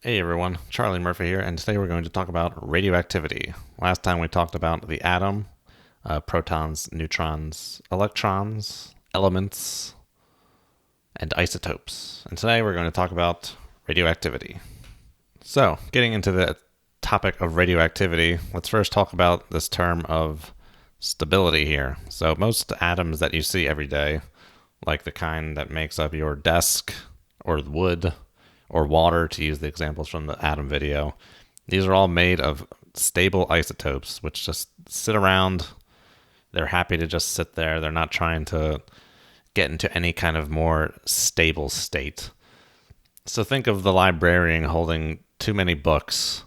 Hey everyone, Charlie Murphy here, and today we're going to talk about radioactivity. Last time we talked about the atom, protons, neutrons, electrons, elements, and isotopes. And today we're going to talk about radioactivity. So, getting into the topic of radioactivity, let's first talk about this term of stability here. So, most atoms that you see every day, like the kind that makes up your desk or wood, or water, to use the examples from the atom video. These are all made of stable isotopes, which just sit around. They're happy to just sit there. They're not trying to get into any kind of more stable state. So think of the librarian holding too many books.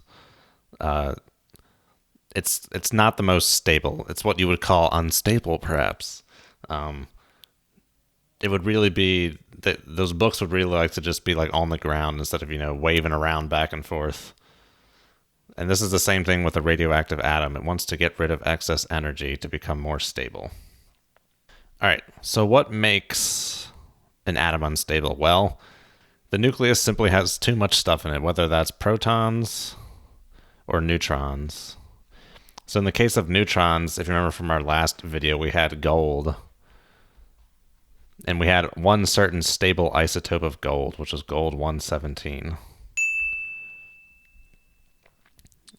It's not the most stable. It's what you would call unstable, perhaps. It would really be that those books would really like to just be like on the ground instead of, waving around back and forth. And this is the same thing with a radioactive atom. It wants to get rid of excess energy to become more stable. All right, so what makes an atom unstable? Well, the nucleus simply has too much stuff in it, whether that's protons or neutrons. So in the case of neutrons, if you remember from our last video, we had gold. And we had one certain stable isotope of gold, which was gold 117.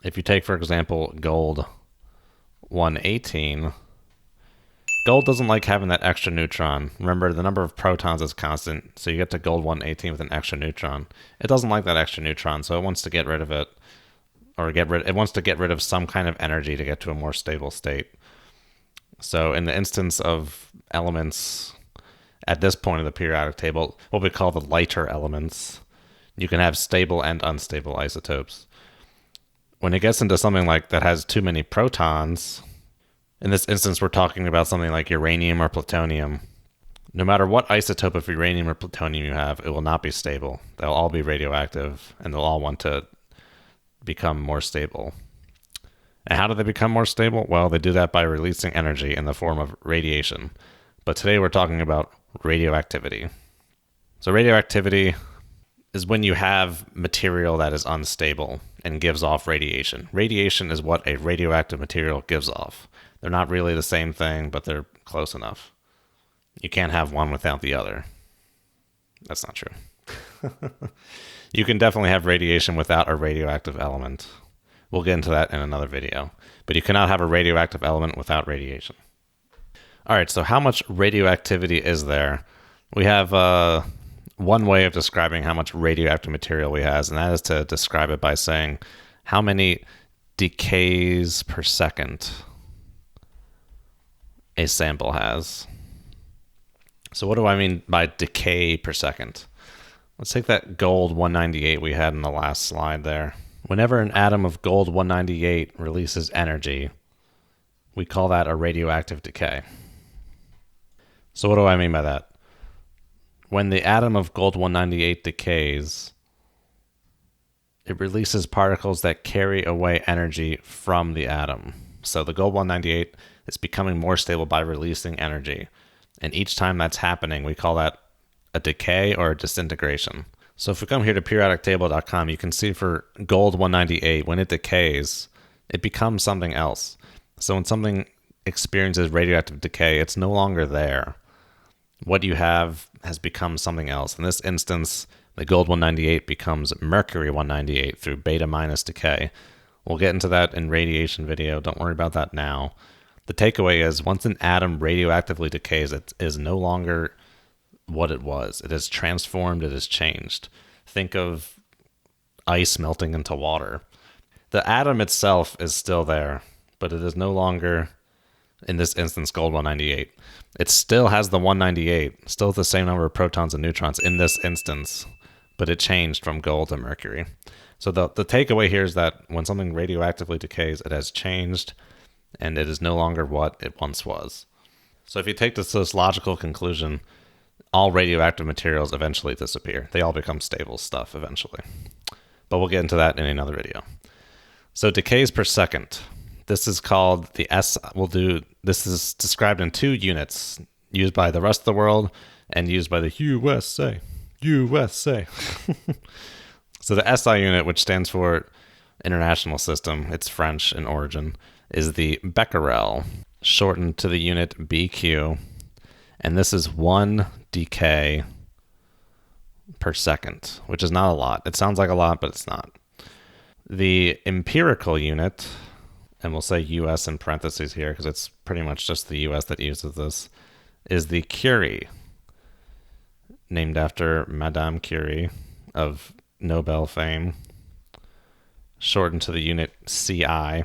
If you take, for example, gold 118, gold doesn't like having that extra neutron. Remember, the number of protons is constant, so you get to gold 118 with an extra neutron. It doesn't like that extra neutron, so it wants to get rid of it, or it wants to get rid of some kind of energy to get to a more stable state. So in the instance of elements at this point of the periodic table, what we call the lighter elements, you can have stable and unstable isotopes. When it gets into something like that has too many protons, in this instance we're talking about something like uranium or plutonium. No matter what isotope of uranium or plutonium you have, it will not be stable. They'll all be radioactive, and they'll all want to become more stable. And how do they become more stable? Well, they do that by releasing energy in the form of radiation. But today we're talking about radioactivity. So radioactivity is when you have material that is unstable and gives off radiation. Radiation is what a radioactive material gives off. They're not really the same thing, but they're close enough. You can't have one without the other. That's not true. You can definitely have radiation without a radioactive element. We'll get into that in another video. But you cannot have a radioactive element without radiation. All right, so how much radioactivity is there? We have one way of describing how much radioactive material we have, and that is to describe it by saying how many decays per second a sample has. So what do I mean by decay per second? Let's take that gold 198 we had in the last slide there. Whenever an atom of gold 198 releases energy, we call that a radioactive decay. So what do I mean by that? When the atom of gold 198 decays, it releases particles that carry away energy from the atom. So the gold 198 is becoming more stable by releasing energy. And each time that's happening, we call that a decay or a disintegration. So if we come here to periodictable.com, you can see for gold 198, when it decays, it becomes something else. So when something experiences radioactive decay, it's no longer there. What you have has become something else. In this instance, the gold 198 becomes mercury 198 through beta minus decay. We'll get into that in radiation video. Don't worry about that now. The takeaway is once an atom radioactively decays, it is no longer what it was. It is transformed. It is changed. Think of ice melting into water. The atom itself is still there, but it is no longer, in this instance, gold 198. It still has the 198, still the same number of protons and neutrons in this instance, but it changed from gold to mercury. So the takeaway here is that when something radioactively decays, it has changed, and it is no longer what it once was. So if you take this logical conclusion, all radioactive materials eventually disappear. They all become stable stuff eventually. But we'll get into that in another video. So decays per second. This is called the this is described in 2 units used by the rest of the world and used by the USA. So the SI unit, which stands for International System, it's French in origin, is the becquerel, shortened to the unit BQ, and this is 1 decay per second, which is not a lot. It sounds like a lot, but it's not. The empirical unit, and we'll say US in parentheses here because it's pretty much just the US that uses this, is the Curie, named after Madame Curie of Nobel fame, shortened to the unit CI.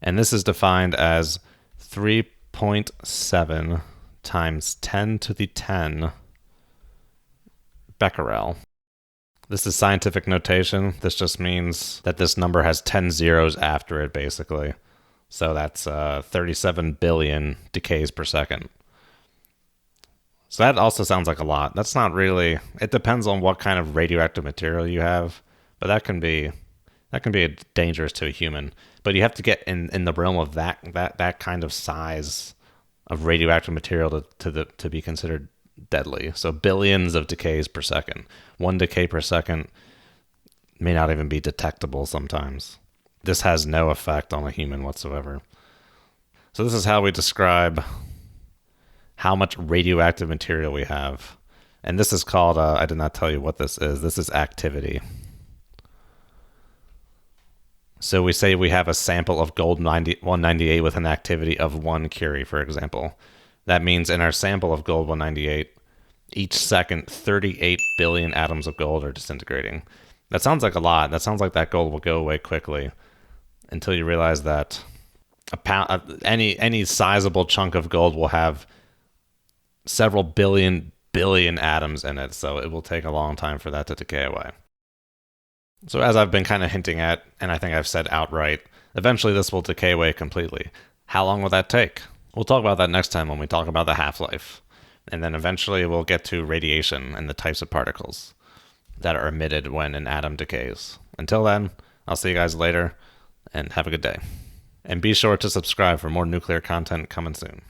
And this is defined as 3.7 times 10 to the 10 becquerel. This is scientific notation. This just means that this number has 10 zeros after it, basically. So that's 37 billion decays per second. So that also sounds like a lot. That's not really. It depends on what kind of radioactive material you have, but that can be dangerous to a human. But you have to get in the realm of that kind of size of radioactive material to be considered deadly. So billions of decays per second. 1 decay per second may not even be detectable sometimes. This has no effect on a human whatsoever. So this is how we describe how much radioactive material we have. And this is called, I did not tell you what this is. This is activity. So we say we have a sample of gold 198 with an activity of 1 Curie, for example. That means in our sample of gold 198, each second 38 billion atoms of gold are disintegrating. That sounds like a lot. That sounds like that gold will go away quickly until you realize that any sizable chunk of gold will have several billion atoms in it, so it will take a long time for that to decay away. So as I've been kind of hinting at, and I think I've said outright, eventually this will decay away completely. How long will that take? We'll talk about that next time when we talk about the half-life. And then eventually we'll get to radiation and the types of particles that are emitted when an atom decays. Until then, I'll see you guys later, and have a good day. And be sure to subscribe for more nuclear content coming soon.